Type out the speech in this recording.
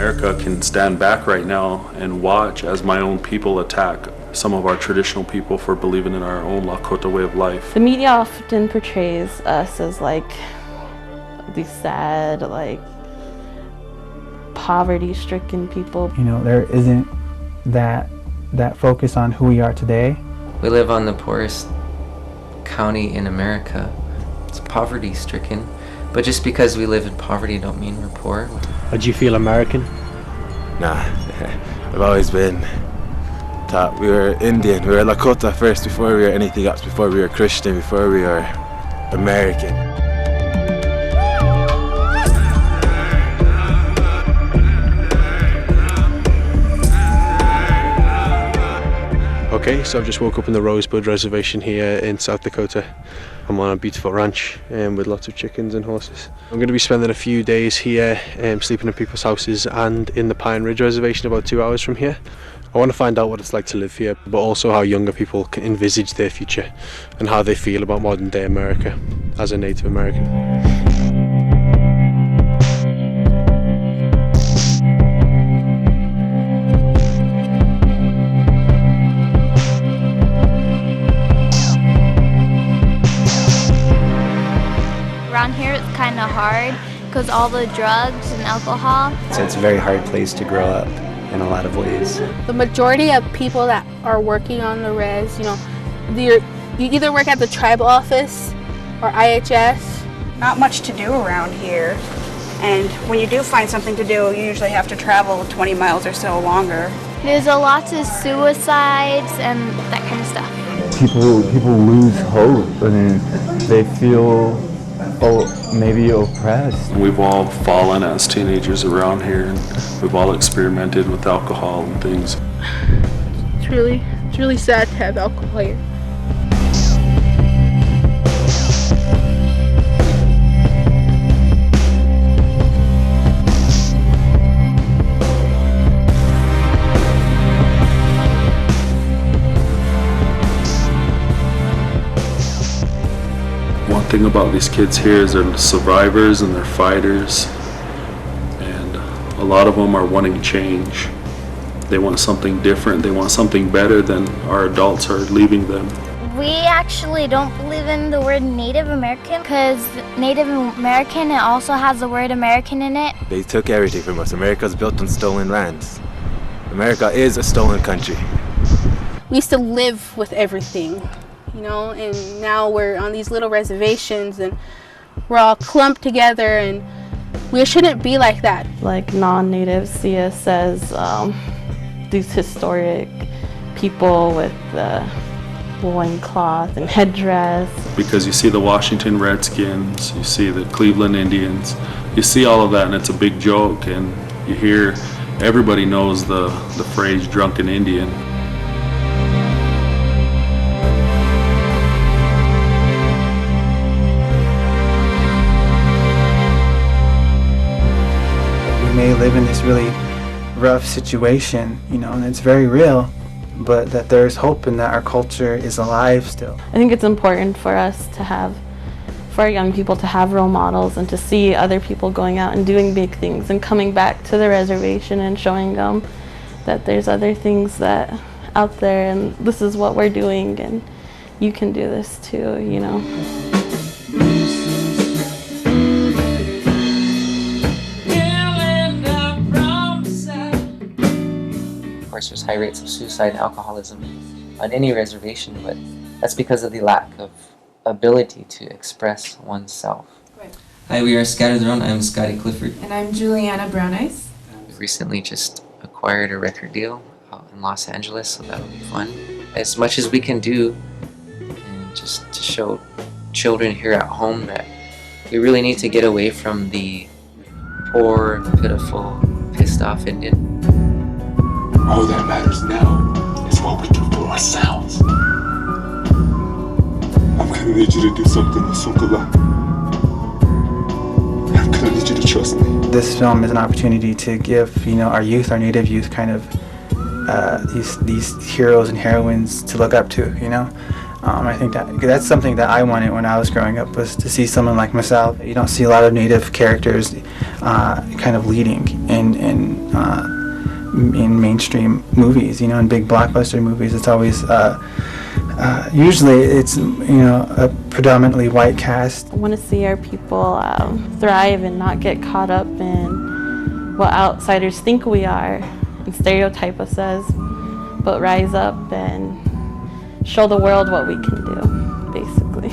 America can stand back right now and watch as my own people attack some of our traditional people for believing in our own Lakota way of life. The media often portrays us as like these sad, like poverty-stricken people. You know, there isn't that focus on who we are today. We live on the poorest county in America. It's poverty-stricken, but just because we live in poverty don't mean we're poor. Do you feel American? Nah, I've always been taught we were Indian. We were Lakota first before we were anything else, before we were Christian, before we were American. Okay, so I've just woke up in the Rosebud Reservation here in South Dakota. I'm on a beautiful ranch with lots of chickens and horses. I'm going to be spending a few days here, sleeping in people's houses and in the Pine Ridge Reservation about 2 hours from here. I want to find out what it's like to live here, but also how younger people can envisage their future and how they feel about modern day America as a Native American. Around here it's kind of hard because all the drugs and alcohol. So it's a very hard place to grow up in a lot of ways. The majority of people that are working on the res, you either work at the tribal office or IHS. Not much to do around here, and when you do find something to do, you usually have to travel 20 miles or so longer. There's a lot of suicides and that kind of stuff. People lose hope and they feel maybe oppressed. We've all fallen as teenagers around here, and we've all experimented with alcohol and things. It's really sad to have alcohol here. One thing about these kids here is they're survivors and they're fighters, and a lot of them are wanting change. They want something different, they want something better than our adults are leaving them. We actually don't believe in the word Native American because Native American, it also has the word American in it. They took everything from us. America's built on stolen lands. America is a stolen country. We used to live with everything, and now we're on these little reservations and we're all clumped together, and we shouldn't be like that. Like non-natives see us as these historic people with the loincloth and headdress. Because you see the Washington Redskins, you see the Cleveland Indians, you see all of that, and it's a big joke, and you hear, everybody knows the phrase drunken Indian. We may live in this really rough situation, and it's very real, but that there's hope and that our culture is alive still. I think it's important for us to have, for our young people to have role models and to see other people going out and doing big things and coming back to the reservation and showing them that there's other things that out there and this is what we're doing and you can do this too, Of course, there's high rates of suicide and alcoholism on any reservation, but that's because of the lack of ability to express oneself. Right. Hi, we are Scattered Around. I'm Scotty Clifford. And I'm Juliana Brown Eyes. We recently just acquired a record deal out in Los Angeles, so that'll be fun. As much as we can do, and just to show children here at home that we really need to get away from the poor, pitiful, pissed off Indian. All that matters now is what we do for ourselves. I'm gonna need you to do something, Asunkala. I'm gonna need you to trust me. This film is an opportunity to give, our youth, our Native youth, kind of these heroes and heroines to look up to. I think that's something that I wanted when I was growing up, was to see someone like myself. You don't see a lot of Native characters kind of leading, and in mainstream movies, in big blockbuster movies. It's always usually it's a predominantly white cast. I want to see our people thrive and not get caught up in what outsiders think we are and stereotype us as, but rise up and show the world what we can do, basically.